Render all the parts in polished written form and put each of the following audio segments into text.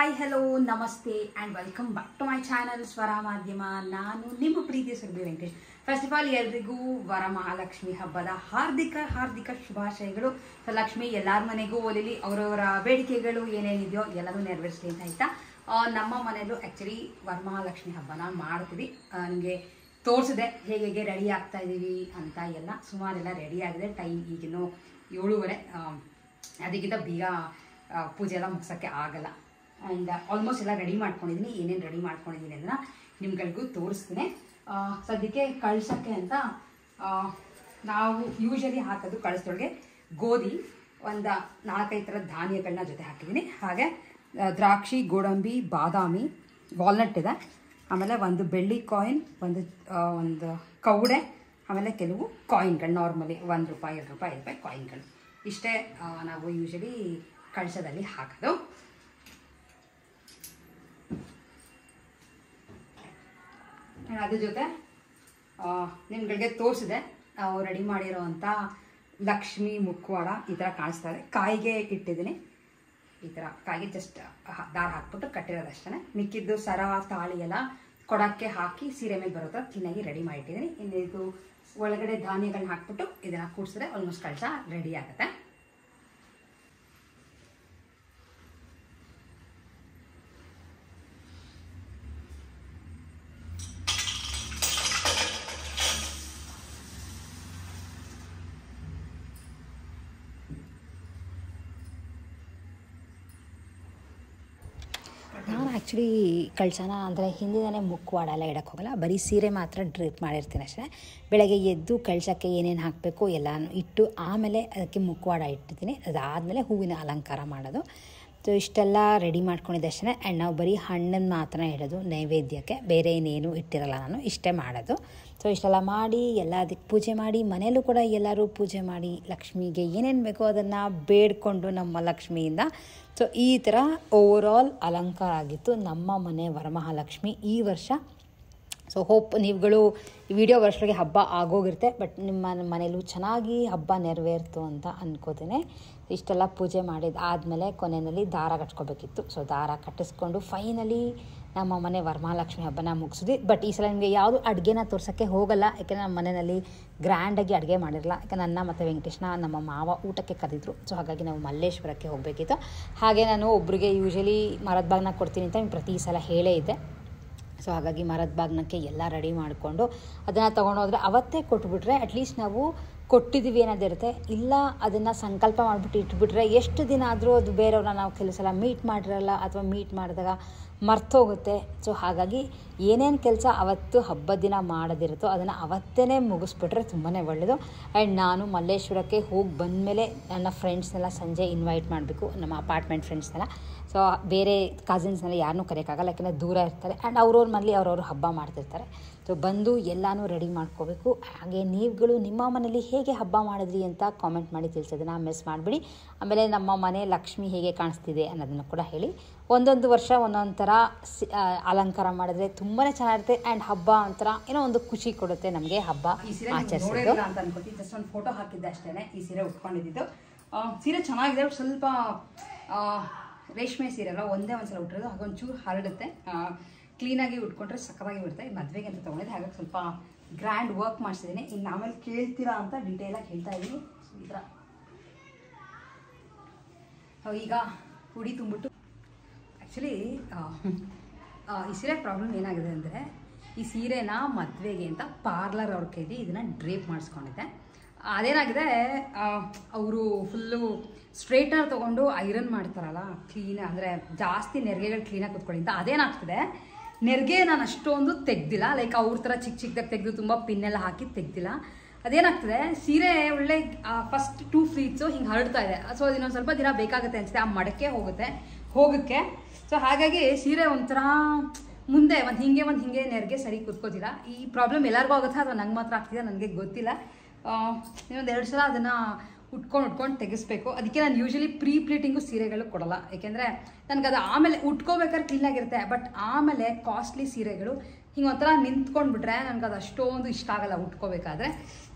Hi hello ನಮಸ್ತೆ and welcome back to my channel Swara Madhyama. ನಾನು ನಿಮ್ಮ ಪ್ರೀತಿಯ Surabhi Venkatesh. First of all ಎಲ್ರಿಗೂ ವರಮಹಾಲಕ್ಷ್ಮಿ ಹಬ್ಬದ ಹಾರ್ದಿಕ ಶುಭಾಶಯಗಳು. ಸೊ ಲಕ್ಷ್ಮಿ ಎಲ್ಲರ ಮನೆಗೂ ಒಲಿಲಿ, ಅವರವರ ಬೇಡಿಕೆಗಳು ಏನೇನಿದೆಯೋ ಎಲ್ಲನೂ ನೆರವೇರಿಸಲಿ ಅಂತ ಆಯ್ತಾ. ನಮ್ಮ ಮನೆಯಲ್ಲೂ ಆ್ಯಕ್ಚುಲಿ ವರಮಹಾಲಕ್ಷ್ಮಿ ಹಬ್ಬನ ಮಾಡ್ತೀವಿ. ನಿಮಗೆ ತೋರಿಸಿದೆ ಹೇಗೆ ರೆಡಿ ಆಗ್ತಾ ಇದ್ದೀವಿ ಅಂತ ಎಲ್ಲ. ಸುಮಾರೆಲ್ಲ ರೆಡಿ ಆಗಿದೆ. ಟೈಮ್ ಈಗಿನ್ನೂ 7:30. ಅದಕ್ಕಿಂತ ಬೇಗ ಪೂಜೆ ಎಲ್ಲ ಮುಗಿಸೋಕ್ಕೆ ಆಗಲ್ಲ. ಆ್ಯಂಡ್ ಆಲ್ಮೋಸ್ಟ್ ಎಲ್ಲ ರೆಡಿ ಮಾಡ್ಕೊಂಡಿದ್ದೀನಿ. ಏನೇನು ರೆಡಿ ಮಾಡ್ಕೊಂಡಿದ್ದೀನಿ ಅದನ್ನು ನಿಮ್ಗಳಿಗೂ ತೋರಿಸ್ತೀನಿ. ಸದ್ಯಕ್ಕೆ ಕಳ್ಸೋಕ್ಕೆ ಅಂತ ನಾವು ಯೂಶಲಿ ಹಾಕೋದು ಕಳಿಸೋಳಿಗೆ ಗೋಧಿ, ಒಂದು 4-5 ಥರದ ಧಾನ್ಯಗಳನ್ನ ಜೊತೆ ಹಾಕಿದ್ದೀನಿ. ಹಾಗೆ ದ್ರಾಕ್ಷಿ, ಗೋಡಂಬಿ, ಬಾದಾಮಿ, ವಾಲ್ನಟ್ ಇದೆ. ಆಮೇಲೆ ಒಂದು ಬೆಳ್ಳಿ ಕಾಯಿನ್, ಒಂದು ಕೌಡೆ, ಆಮೇಲೆ ಕೆಲವು ಕಾಯಿನ್ಗಳು, ನಾರ್ಮಲಿ ₹1, ₹2, ₹5 ಕಾಯಿನ್ಗಳು. ಇಷ್ಟೇ ನಾವು ಯೂಶಲಿ ಕಳಶದಲ್ಲಿ ಹಾಕೋದು. ಅದ್ರ ಜೊತೆ ನಿಮ್ಗಳಿಗೆ ತೋರಿಸಿದೆ ನಾವು ರೆಡಿ ಮಾಡಿರೋವಂಥ ಲಕ್ಷ್ಮಿ ಮುಖವಾಡ ಈ ಥರ ಕಾಣಿಸ್ತಾ ಇದೆ. ಕಾಯಿಗೆ ಇಟ್ಟಿದ್ದೀನಿ. ಈ ಥರ ಕಾಯಿಗೆ ಜಸ್ಟ್ ದಾರ ಹಾಕ್ಬಿಟ್ಟು ಕಟ್ಟಿರೋದಷ್ಟೇ. ಮಿಕ್ಕಿದ್ದು ಸರ, ತಾಳಿ ಎಲ್ಲ ಕೊಡಕ್ಕೆ ಹಾಕಿ ಸೀರೆ ಮೇಲೆ ಬರೋ ಥರ ಕ್ಲೀನಾಗಿ ರೆಡಿ ಮಾಡಿಟ್ಟಿದ್ದೀನಿ. ಇನ್ನು ಇದು ಒಳಗಡೆ ಧಾನ್ಯಗಳನ್ನ ಹಾಕ್ಬಿಟ್ಟು ಇದನ್ನು ಕೂಡಿಸಿದ್ರೆ ಆಲ್ಮೋಸ್ಟ್ ಕಳಶ ರೆಡಿ ಆಗುತ್ತೆ. ನಾನು ಆ್ಯಕ್ಚುಲಿ ಕಳಶನ ಅಂದರೆ ಹಿಂದಿನೇ ಮುಖವಾಡ ಎಲ್ಲ ಇಡಕ್ಕೆ ಹೋಗಲ್ಲ, ಬರೀ ಸೀರೆ ಮಾತ್ರ ಡ್ರಿಪ್ ಮಾಡಿರ್ತೀನಿ ಅಷ್ಟೇ. ಬೆಳಗ್ಗೆ ಎದ್ದು ಕಳಶಕ್ಕೆ ಏನೇನು ಹಾಕಬೇಕು ಎಲ್ಲನೂ ಇಟ್ಟು ಆಮೇಲೆ ಅದಕ್ಕೆ ಮುಖವಾಡ ಇಟ್ಟಿರ್ತೀನಿ. ಅದಾದಮೇಲೆ ಹೂವಿನ ಅಲಂಕಾರ ಮಾಡೋದು. ಸೊ ಇಷ್ಟೆಲ್ಲ ರೆಡಿ ಮಾಡ್ಕೊಂಡಿದ್ದಷ್ಟೇ. ಆ್ಯಂಡ್ ನಾವು ಬರೀ ಹಣ್ಣನ್ನು ಮಾತ್ರ ಇಡೋದು ನೈವೇದ್ಯಕ್ಕೆ, ಬೇರೆ ಇನ್ನೇನು ಇಟ್ಟಿರಲ್ಲ. ನಾನು ಇಷ್ಟೇ ಮಾಡೋದು. ಸೊ ಇಷ್ಟೆಲ್ಲ ಮಾಡಿ ಎಲ್ಲ ಅದಕ್ಕೆ ಪೂಜೆ ಮಾಡಿ, ಮನೆಯಲ್ಲೂ ಕೂಡ ಎಲ್ಲರೂ ಪೂಜೆ ಮಾಡಿ ಲಕ್ಷ್ಮಿಗೆ ಏನೇನು ಬೇಕೋ ಅದನ್ನು ಬೇಡಿಕೊಂಡು ನಮ್ಮ ಲಕ್ಷ್ಮಿಯಿಂದ. ಸೊ ಈ ಥರ ಓವರಾಲ್ ಅಲಂಕಾರ ಆಗಿತ್ತು ನಮ್ಮ ಮನೆ ವರಮಹಾಲಕ್ಷ್ಮಿ ಈ ವರ್ಷ. ಸೊ ಹೋಪ್ ನೀವುಗಳು ಈ ವಿಡಿಯೋ ವರ್ಷಕ್ಕೆ ಹಬ್ಬ ಆಗೋಗಿರುತ್ತೆ, ಬಟ್ ನಿಮ್ಮ ಮನೇಲೂ ಚೆನ್ನಾಗಿ ಹಬ್ಬ ನೆರವೇರ್ತು ಅಂತ ಅಂದ್ಕೋತೀನಿ. ಇಷ್ಟೆಲ್ಲ ಪೂಜೆ ಆದಮೇಲೆ ಕೊನೆಯಲ್ಲಿ ದಾರ ಕಟ್ಕೋಬೇಕಿತ್ತು. ಸೊ ದಾರ ಕಟ್ಟಿಸ್ಕೊಂಡು ಫೈನಲಿ ನಮ್ಮ ಮನೆ ವರಮಹಾಲಕ್ಷ್ಮಿ ಹಬ್ಬನ ಮುಗಿಸಿದ್ವಿ. ಬಟ್ ಈ ಸಲ ನಿಮಗೆ ಯಾವುದು ಅಡುಗೆನ ತೋರ್ಸೋಕ್ಕೆ ಹೋಗಲ್ಲ, ಯಾಕೆಂದರೆ ನಮ್ಮ ಮನೆಯಲ್ಲಿ ಗ್ರ್ಯಾಂಡಾಗಿ ಅಡುಗೆ ಮಾಡಿರಲ್ಲ. ಯಾಕೆಂದರೆ ನನ್ನ ಮತ್ತು ವೆಂಕಟೇಶ್ನ ನಮ್ಮ ಮಾವ ಊಟಕ್ಕೆ ಕರೆದಿದ್ರು. ಸೊ ಹಾಗಾಗಿ ನಾವು ಮಲ್ಲೇಶ್ವರಕ್ಕೆ ಹೋಗಬೇಕಿತ್ತು. ಹಾಗೆ ನಾನು ಒಬ್ಬರಿಗೆ ಯೂಶಲಿ ಮರದ ಬಾಗ್ನ ಕೊಡ್ತೀನಿ ಅಂತ ಪ್ರತಿ ಸಲ ಹೇಳೇ ಇದ್ದೆ. ಸೊ ಹಾಗಾಗಿ ಮರದ ಬಾಗ್ನಕ್ಕೆ ಎಲ್ಲ ರೆಡಿ ಮಾಡಿಕೊಂಡು ಅದನ್ನು ತೊಗೊಂಡೋದ್ರೆ ಅವತ್ತೇ ಕೊಟ್ಬಿಟ್ರೆ ಅಟ್ಲೀಸ್ಟ್ ನಾವು ಕೊಟ್ಟಿದ್ದೀವಿ ಅನ್ನೋದಿರುತ್ತೆ. ಇಲ್ಲ ಅದನ್ನು ಸಂಕಲ್ಪ ಮಾಡಿಬಿಟ್ಟು ಇಟ್ಬಿಟ್ರೆ ಎಷ್ಟು ದಿನ ಆದರೂ ಅದು ಬೇರೆಯವ್ರನ್ನ ನಾವು ಕೆಲವು ಸಲ ಮೀಟ್ ಮಾಡಿರಲ್ಲ, ಅಥವಾ ಮೀಟ್ ಮಾಡಿದಾಗ ಮರ್ತೋಗುತ್ತೆ. ಸೊ ಹಾಗಾಗಿ ಏನೇನು ಕೆಲಸ ಅವತ್ತು ಹಬ್ಬದ ದಿನ ಮಾಡೋದಿರುತ್ತೋ ಅದನ್ನು ಅವತ್ತೇ ಮುಗಿಸ್ಬಿಟ್ರೆ ತುಂಬಾ ಒಳ್ಳೆಯದು. ಆ್ಯಂಡ್ ನಾನು ಮಲ್ಲೇಶ್ವರಕ್ಕೆ ಹೋಗಿ ಬಂದಮೇಲೆ ನನ್ನ ಫ್ರೆಂಡ್ಸ್ನೆಲ್ಲ ಸಂಜೆ ಇನ್ವೈಟ್ ಮಾಡಬೇಕು, ನಮ್ಮ ಅಪಾರ್ಟ್ಮೆಂಟ್ ಫ್ರೆಂಡ್ಸ್ನೆಲ್ಲ. ಸೊ ಬೇರೆ ಕಸಿನ್ಸ್ನೆಲ್ಲ ಯಾರನ್ನೂ ಕರೆಯೋಕ್ಕಾಗಲ್ಲ, ಯಾಕೆಂದರೆ ದೂರ ಇರ್ತಾರೆ. ಆ್ಯಂಡ್ ಅವ್ರವ್ರ ಮನೇಲಿ ಅವ್ರವ್ರು ಹಬ್ಬ ಮಾಡ್ತಿರ್ತಾರೆ. ಸೊ ಬಂದು ಎಲ್ಲನೂ ರೆಡಿ ಮಾಡ್ಕೋಬೇಕು. ಹಾಗೆ ನೀವುಗಳು ನಿಮ್ಮ ಮನೇಲಿ ಹೇಗೆ ಹಬ್ಬ ಮಾಡಿದ್ರಿ ಅಂತ ಕಾಮೆಂಟ್ ಮಾಡಿ ತಿಳಿಸೋದನ್ನು ಮಿಸ್ ಮಾಡಿಬಿಡಿ. ಆಮೇಲೆ ನಮ್ಮ ಮನೆ ಲಕ್ಷ್ಮಿ ಹೇಗೆ ಕಾಣಿಸ್ತಿದೆ ಅನ್ನೋದನ್ನು ಕೂಡ ಹೇಳಿ. ಒಂದೊಂದು ವರ್ಷ ಒಂದೊಂದು ಥರ ಅಲಂಕಾರ ಮಾಡಿದ್ರೆ ತುಂಬಾ ಚೆನ್ನಾಗಿರುತ್ತೆ. ಆ್ಯಂಡ್ ಹಬ್ಬ ಒಂಥರ ಏನೋ ಒಂದು ಖುಷಿ ಕೊಡುತ್ತೆ ನಮಗೆ ಹಬ್ಬ ಆಚರಿಸೋದು ಅಂತ ಅನ್ಕೋತೀನಿ. ಜಸ್ಟ್ ಒಂದು ಫೋಟೋ ಹಾಕಿದ್ದೆ ಅಷ್ಟೇ. ಈ ಸೀರೆ ಉಟ್ಕೊಂಡಿದ್ದು ಸೀರೆ ಚೆನ್ನಾಗಿದೆ. ಸ್ವಲ್ಪ ರೇಷ್ಮೆ ಸೀರೆ ಅಲ್ಲ, ಒಂದೇ ಒಂದ್ಸಲ ಉಟ್ಟಿರೋದು. ಹಾಗೊಂಚೂರು ಹರಡುತ್ತೆ. ಕ್ಲೀನಾಗಿ ಉಟ್ಕೊಂಡ್ರೆ ಸಕ್ಕತ್ತಾಗಿ ಬಿಡುತ್ತೆ. ಮದುವೆಗೆ ಅಂತ ತೊಗೊಂಡಿದ್ದೆ, ಹಾಗಾಗಿ ಸ್ವಲ್ಪ ಗ್ರ್ಯಾಂಡ್ ವರ್ಕ್ ಮಾಡಿಸಿದ್ದೀನಿ. ಇನ್ನು ಆಮೇಲೆ ಕೇಳ್ತೀರಾ ಅಂತ ಡೀಟೇಲಾಗಿ ಹೇಳ್ತಾ ಇದ್ದೀನಿ. ಈ ಥರ ಈಗ ಹುಡಿ ತುಂಬಿಟ್ಟು ಆ್ಯಕ್ಚುಲಿ ಈ ಸೀರೆ ಪ್ರಾಬ್ಲಮ್ ಏನಾಗಿದೆ ಅಂದರೆ, ಈ ಸೀರೆನ ಮದುವೆಗೆ ಅಂತ ಪಾರ್ಲರ್ ಅವ್ರ ಕೈಲಿ ಇದನ್ನು ಡ್ರೇಪ್ ಮಾಡಿಸ್ಕೊಂಡಿದ್ದೆ. ಅದೇನಾಗಿದೆ, ಅವರು ಫುಲ್ಲು ಸ್ಟ್ರೇಟ್ನರ್ ತೊಗೊಂಡು ಐರನ್ ಮಾಡ್ತಾರಲ್ಲ, ಕ್ಲೀನ್ ಅಂದರೆ ಜಾಸ್ತಿ ನೆರಿಗೆಗಳು ಕ್ಲೀನಾಗಿ ಕೂತ್ಕೊಳ್ಳಿ ಅಂತ. ಅದೇನಾಗ್ತದೆ, ನೆರಿಗೆ ನಾನು ಅಷ್ಟೊಂದು ತೆಗ್ದಿಲ್ಲ. ಲೈಕ್ ಅವ್ರ ಥರ ಚಿಕ್ಕದಾಗಿ ತೆಗೆದು ತುಂಬ ಪಿನ್ನೆಲ್ಲ ಹಾಕಿ ತೆಗ್ದಿಲ್ಲ. ಅದೇನಾಗ್ತದೆ, ಸೀರೆ ಒಳ್ಳೆ ಫಸ್ಟ್ 2 ಫ್ಲೀಟ್ಸು ಹಿಂಗೆ ಹರಡ್ತಾ ಇದೆ. ಸೊ ಇನ್ನೊಂದು ಸ್ವಲ್ಪ ದಿನ ಬೇಕಾಗುತ್ತೆ ಅನಿಸುತ್ತೆ, ಆ ಮಡಕೆ ಹೋಗೋಕ್ಕೆ. ಸೊ ಹಾಗಾಗಿ ಸೀರೆ ಒಂಥರ ಮುಂದೆ ಒಂದು ಹಿಂಗೆ ನೆರಿಗೆ ಸರಿ ಕೂತ್ಕೋತಿಲ್ಲ. ಈ ಪ್ರಾಬ್ಲಮ್ ಎಲ್ಲರಿಗೂ ಆಗುತ್ತಾ ಅಥವಾ ನಂಗೆ ಮಾತ್ರ ಆಗ್ತಿದೆ ನನಗೆ ಗೊತ್ತಿಲ್ಲ. ಇನ್ನೊಂದು 2 ಸಲ ಅದನ್ನು ಉಟ್ಕೊಂಡು ತೆಗೆಸ್ಬೇಕು. ಅದಕ್ಕೆ ನಾನು ಯೂಶಲಿ ಪ್ರೀ ಪ್ಲೀಟಿಂಗು ಸೀರೆಗಳು ಕೊಡಲ್ಲ, ಏಕೆಂದರೆ ನನಗದು ಆಮೇಲೆ ಉಟ್ಕೋಬೇಕಾದ್ರೆ ಕ್ಲೀನಾಗಿರುತ್ತೆ. ಬಟ್ ಆಮೇಲೆ ಕಾಸ್ಟ್ಲಿ ಸೀರೆಗಳು ಹಿಂಗೆ ಒಂಥರ ನಿಂತ್ಕೊಂಡ್ಬಿಟ್ರೆ ನನಗದು ಅಷ್ಟೊಂದು ಇಷ್ಟ ಆಗಲ್ಲ ಉಟ್ಕೋಬೇಕಾದ್ರೆ.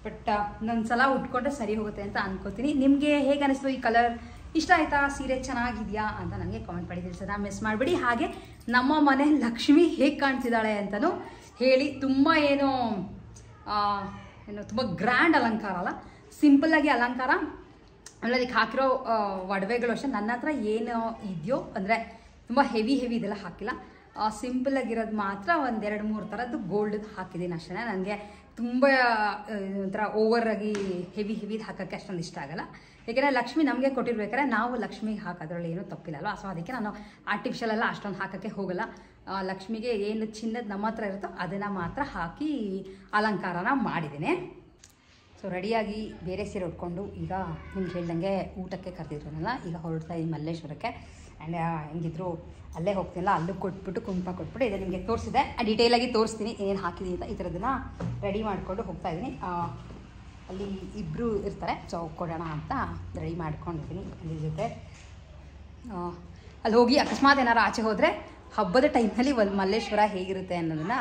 ಬಟ್ ನನ್ನ ಸಲ ಉಟ್ಕೊಂಡ್ರೆ ಸರಿ ಹೋಗುತ್ತೆ ಅಂತ ಅನ್ಕೋತೀನಿ. ನಿಮಗೆ ಹೇಗೆ ಅನಿಸ್ತು ಈ ಕಲರ್ ಇಷ್ಟ ಆಯಿತಾ, ಸೀರೆ ಚೆನ್ನಾಗಿದೆಯಾ ಅಂತ ನನಗೆ ಕಾಮೆಂಟ್ ಮಾಡಿ ತಿಳಿಸೋದನ್ನ ಮಿಸ್ ಮಾಡಿಬಿಡಿ. ಹಾಗೆ ನಮ್ಮ ಮನೆ ಲಕ್ಷ್ಮಿ ಹೇಗೆ ಕಾಣ್ತಿದ್ದಾಳೆ ಅಂತಲೂ ಹೇಳಿ. ತುಂಬ ಏನು ತುಂಬ ಗ್ರ್ಯಾಂಡ್ ಅಲಂಕಾರ ಅಲ್ಲ, ಸಿಂಪಲ್ಲಾಗಿ ಅಲಂಕಾರ. ಆಮೇಲೆ ಅದಕ್ಕೆ ಹಾಕಿರೋ ಒಡವೆಗಳು ಅಷ್ಟೇ ನನ್ನ ಹತ್ರ ಏನು ಇದೆಯೋ, ಅಂದರೆ ತುಂಬ ಹೆವಿ ಇದೆಲ್ಲ ಹಾಕಿಲ್ಲ. ಸಿಂಪಲ್ಲಾಗಿರೋದು ಮಾತ್ರ 1-2-3 ಥರದ್ದು ಗೋಲ್ಡ್ ಹಾಕಿದ್ದೀನಿ ಅಷ್ಟೇ. ನನಗೆ ತುಂಬ ಒಂಥರ ಓವರಾಗಿ ಹೆವಿದು ಹಾಕೋಕ್ಕೆ ಅಷ್ಟೊಂದು ಇಷ್ಟ ಆಗಲ್ಲ. ಯಾಕೆಂದರೆ ಲಕ್ಷ್ಮಿ ನಮಗೆ ಕೊಟ್ಟಿರ್ಬೇಕಾದ್ರೆ ನಾವು ಲಕ್ಷ್ಮಿಗೆ ಹಾಕೋದ್ರಲ್ಲಿ ಏನೂ ತಪ್ಪಿಲ್ಲಲ್ವ. ಸೊ ಅದಕ್ಕೆ ನಾನು ಆರ್ಟಿಫಿಷಿಯಲ್ ಎಲ್ಲ ಅಷ್ಟೊಂದು ಹಾಕೋಕ್ಕೆ ಹೋಗಲ್ಲ. ಲಕ್ಷ್ಮಿಗೆ ಏನು ಚಿನ್ನದ ನಮ್ಮ ಹತ್ರ ಇರುತ್ತೋ ಅದನ್ನು ಮಾತ್ರ ಹಾಕಿ ಅಲಂಕಾರನ ಮಾಡಿದ್ದೀನಿ. ಸೊ ರೆಡಿಯಾಗಿ ಬೇರೆ ಸೀರೆ ಉಟ್ಕೊಂಡು ಈಗ ನಿಮ್ಗೆ ಹೇಳ್ದಂಗೆ ಊಟಕ್ಕೆ ಕರೆದಿದ್ರನಲ್ಲ, ಈಗ ಹೊರಡ್ತಾ ಇದ್ದೀನಿ ಮಲ್ಲೇಶ್ವರಕ್ಕೆ. ಆ್ಯಂಡ್ ಹೆಂಗಿದ್ರು ಅಲ್ಲೇ ಹೋಗ್ತೀನಲ್ಲ, ಅಲ್ಲೂ ಕೊಟ್ಬಿಟ್ಟು ಕುಂಕುಮ ಕೊಟ್ಬಿಟ್ಟು ಇದೆ ನಿಮಗೆ ತೋರಿಸಿದೆ. ಡೀಟೇಲಾಗಿ ತೋರಿಸ್ತೀನಿ ಏನೇನು ಹಾಕಿದ್ದೀನಿ ಅಂತ. ಈ ಥರದನ್ನ ರೆಡಿ ಮಾಡಿಕೊಂಡು ಹೋಗ್ತಾ ಇದ್ದೀನಿ. ಅಲ್ಲಿ ಇಬ್ಬರು ಇರ್ತಾರೆ, ಸೊ ಕೊಡೋಣ ಅಂತ ರೆಡಿ ಮಾಡ್ಕೊಂಡಿದ್ದೀನಿ. ಅದ್ರ ಜೊತೆ ಅಲ್ಲಿ ಹೋಗಿ ಅಕಸ್ಮಾತ್ ಏನಾರು ಆಚೆ ಹೋದರೆ ಹಬ್ಬದ ಟೈಮಲ್ಲಿ ಮಲ್ಲೇಶ್ವರ ಹೇಗಿರುತ್ತೆ ಅನ್ನೋದನ್ನು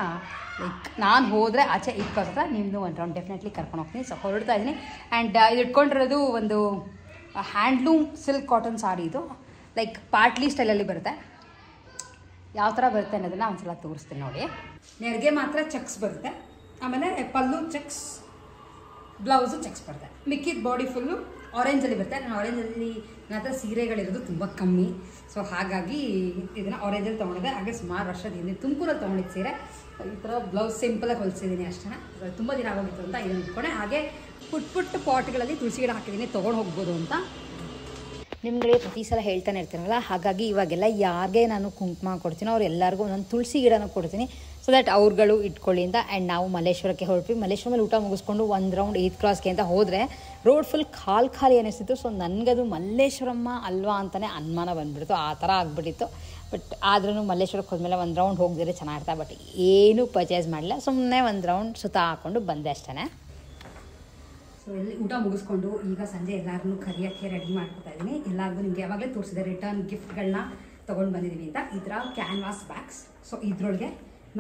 ಲೈಕ್ ನಾನು ಹೋದರೆ ಆಚೆ ಇಟ್ಕೊಳ್ತಾ ನಿಮ್ಮದು ಒಂದು ರೌಂಡ್ ಡೆಫಿನೆಟ್ಲಿ ಕರ್ಕೊಂಡು ಹೋಗ್ತೀನಿ. ಸೊ ಹೊರಡ್ತಾ ಇದ್ದೀನಿ. ಆ್ಯಂಡ್ ಇದು ಇಟ್ಕೊಂಡಿರೋದು ಒಂದು ಹ್ಯಾಂಡ್ಲೂಮ್ ಸಿಲ್ಕ್ ಕಾಟನ್ ಸಾರಿ. ಇದು ಲೈಕ್ ಪಾರ್ಟ್ಲಿ ಸ್ಟೈಲಲ್ಲಿ ಬರುತ್ತೆ. ಯಾವ ಥರ ಬರುತ್ತೆ ಅನ್ನೋದನ್ನು ಒಂದು ಸಲ ತೋರಿಸ್ತೀನಿ ನೋಡಿ. ನೆರಿಗೆ ಮಾತ್ರ ಚೆಕ್ಸ್ ಬರುತ್ತೆ, ಆಮೇಲೆ ಪಲ್ಲು ಚೆಕ್ಸ್, ಬ್ಲೌಸು ಚೆಕ್ಸ್ ಬರುತ್ತೆ. ಮಿಕ್ಕಿದ ಬಾಡಿ ಫುಲ್ಲು ಆರೆಂಜಲ್ಲಿ ಬರುತ್ತೆ. ನಾನು ಆರೆಂಜಲ್ಲಿ ನನ್ನ ಹತ್ರ ಸೀರೆಗಳಿರೋದು ತುಂಬ ಕಮ್ಮಿ. ಸೊ ಹಾಗಾಗಿ ಇದನ್ನು ಆರೆಂಜಲ್ಲಿ ತೊಗೊಂಡಿದ್ದೆ. ಹಾಗೆ ಸುಮಾರು ವರ್ಷದ ಹಿಂದೆ ತುಮಕೂರಲ್ಲಿ ತೊಗೊಂಡಿದ್ದು ಸೀರೆ. ಈ ಥರ ಬ್ಲೌಸ್ ಸಿಂಪಲಾಗಿ ಹೊಲಿಸಿದ್ದೀನಿ ಅಷ್ಟೇ. ತುಂಬ ದಿನ ಆಗೋಗಿತ್ತು ಅಂತ ಇದನ್ನು ಇಟ್ಕೊಂಡೆ. ಹಾಗೆ ಪುಟ್ಟ ಪಾಟ್ಗಳಲ್ಲಿ ತುಳಸಿ ಗಿಡ ಹಾಕಿದ್ದೀನಿ, ತೊಗೊಂಡು ಹೋಗ್ಬೋದು ಅಂತ. ನಿಮ್ಗಳಿಗೆ ಪ್ರತಿ ಸಲ ಹೇಳ್ತಾನೆ ಇರ್ತೀನಲ್ಲ, ಹಾಗಾಗಿ ಇವಾಗೆಲ್ಲ ಯಾರಿಗೆ ನಾನು ಕುಂಕುಮ ಕೊಡ್ತೀನೋ ಅವ್ರೆಲ್ಲರಿಗೂ ಒಂದೊಂದು ತುಳಸಿ ಗಿಡನೂ ಕೊಡ್ತೀನಿ. ಸೊ ದ್ಯಾಟ್ ಅವ್ರುಗಳು ಇಟ್ಕೊಳ್ಳಿ ಅಂತ. ಆ್ಯಂಡ್ ನಾವು ಮಲ್ಲೇಶ್ವರಕ್ಕೆ ಹೊರಟ್ವಿ. ಮಲ್ಲೇಶ್ವರದಲ್ಲಿ ಊಟ ಮುಗಿಸ್ಕೊಂಡು 1 ರೌಂಡ್ 8 ಕ್ರಾಸ್ಗೆ ಅಂತ ಹೋದರೆ ರೋಡ್ ಫುಲ್ ಖಾಲಿ ಅನ್ನಿಸ್ತಿತ್ತು. ಸೊ ನನಗದು ಮಲ್ಲೇಶ್ವರಮ್ಮ ಅಲ್ವಾ ಅಂತಲೇ ಅನುಮಾನ ಬಂದುಬಿಡ್ತು. ಆ ಥರ ಆಗಿಬಿಟ್ಟಿತ್ತು. ಬಟ್ ಆದ್ರೂ ಮಲ್ಲೇಶ್ವರಕ್ಕೆ ಹೋದ್ಮೇಲೆ 1 ರೌಂಡ್ ಹೋಗಿದ್ರೆ ಚೆನ್ನಾಗಿರ್ತಾ. ಬಟ್ ಏನೂ ಪರ್ಚೇಸ್ ಮಾಡಲಿಲ್ಲ, ಸುಮ್ಮನೆ 1 ರೌಂಡ್ ಸುತ್ತ ಹಾಕ್ಕೊಂಡು ಬಂದೆ ಅಷ್ಟೇ. ಸೊ ಇಲ್ಲಿ ಊಟ ಮುಗಿಸ್ಕೊಂಡು ಈಗ ಸಂಜೆ ಎಲ್ಲರನ್ನೂ ಕರಿಯೋಕ್ಕೆ ರೆಡಿ ಮಾಡ್ಕೊತಾ ಇದ್ದೀನಿ. ಎಲ್ಲರಿಗೂ ನಿಮಗೆ ಯಾವಾಗಲೇ ತೋರಿಸಿದೆ ರಿಟರ್ನ್ ಗಿಫ್ಟ್ಗಳನ್ನ ತೊಗೊಂಡು ಬಂದಿದ್ದೀವಿ ಅಂತ. ಈ ಥರ ಕ್ಯಾನ್ವಾಸ್ ಬ್ಯಾಗ್ಸ್. ಸೊ ಇದರೊಳಗೆ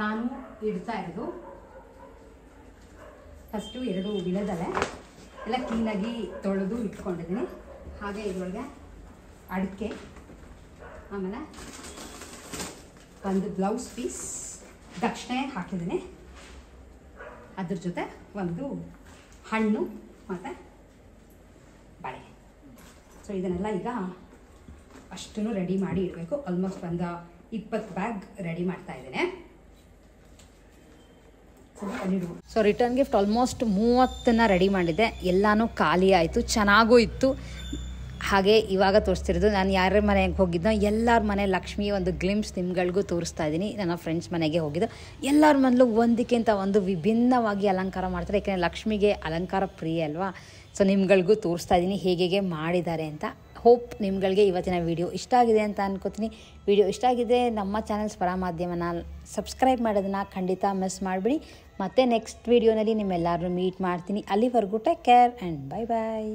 ನಾನು ಇಡ್ತಾ ಇರೋದು ಫಸ್ಟು 2 ವಿಳೆದೆಲೆ ಎಲ್ಲ ಕ್ಲೀನಾಗಿ ತೊಳೆದು ಇಟ್ಕೊಂಡಿದ್ದೀನಿ. ಹಾಗೆ ಇದರೊಳಗೆ ಅಡಿಕೆ, ಆಮೇಲೆ ಒಂದು ಬ್ಲೌಸ್ ಪೀಸ್ ದಕ್ಷಿಣೆ ಹಾಕಿದ್ದೀನಿ. ಅದ್ರ ಜೊತೆ ಒಂದು ಹಣ್ಣು ಮತ್ತು ಬಳೆ. ಸೊ ಇದನ್ನೆಲ್ಲ ಈಗ ಅಷ್ಟನ್ನು ರೆಡಿ ಮಾಡಿ ಇಡಬೇಕು. ಆಲ್ಮೋಸ್ಟ್ ಒಂದು 20 ಬ್ಯಾಗ್ ರೆಡಿ ಮಾಡ್ತಾ ಇದ್ದೇನೆ. So return gift almost 30 ready ಮಾಡಿದ್ದೆ. ಎಲ್ಲನೂ ಖಾಲಿ ಆಯಿತು, ಚೆನ್ನಾಗೂ ಇತ್ತು. ಹಾಗೆ ಇವಾಗ ತೋರಿಸ್ತಿರೋದು ನಾನು ಯಾರ್ಯಾರ ಮನೆಗೆ ಹೋಗಿದ್ದೋ ಎಲ್ಲರ ಮನೆ ಲಕ್ಷ್ಮಿ ಒಂದು ಗ್ಲಿಮ್ಸ್ ನಿಮ್ಗಳಿಗೂ ತೋರಿಸ್ತಾ ಇದ್ದೀನಿ. ನನ್ನ ಫ್ರೆಂಡ್ಸ್ ಮನೆಗೆ ಹೋಗಿದ್ದು ಎಲ್ಲರ ಮನೇಲೂ ಒಂದಕ್ಕಿಂತ ಒಂದು ವಿಭಿನ್ನವಾಗಿ ಅಲಂಕಾರ ಮಾಡ್ತಾರೆ. ಯಾಕೆಂದರೆ ಲಕ್ಷ್ಮಿಗೆ ಅಲಂಕಾರ ಪ್ರಿಯ ಅಲ್ವಾ. ಸೊ ನಿಮ್ಗಳಿಗೂ ತೋರಿಸ್ತಾ ಇದ್ದೀನಿ ಹೇಗೆ ಮಾಡಿದ್ದಾರೆ ಅಂತ. ಹೋಪ್ ನಿಮ್ಗಳಿಗೆ ಇವತ್ತಿನ ವಿಡಿಯೋ ಇಷ್ಟ ಆಗಿದೆ ಅಂತ ಅನ್ಕೋತೀನಿ. ವಿಡಿಯೋ ಇಷ್ಟ ಆಗಿದೆ ನಮ್ಮ ಚಾನಲ್ ಸ್ವರ ಮಾಧ್ಯಮನ ಸಬ್ಸ್ಕ್ರೈಬ್ ಮಾಡೋದನ್ನ ಖಂಡಿತ ಮಿಸ್ ಮಾಡಿಬಿಡಿ. ಮತ್ತೆ ನೆಕ್ಸ್ಟ್ ವಿಡಿಯೋನಲ್ಲಿ ನಿಮ್ಮೆಲ್ಲರೂ ಮೀಟ್ ಮಾಡ್ತೀನಿ. ಅಲ್ಲಿವರೆಗೂ ಟೇಕ್ ಕೇರ್ ಆ್ಯಂಡ್ ಬಾಯ್.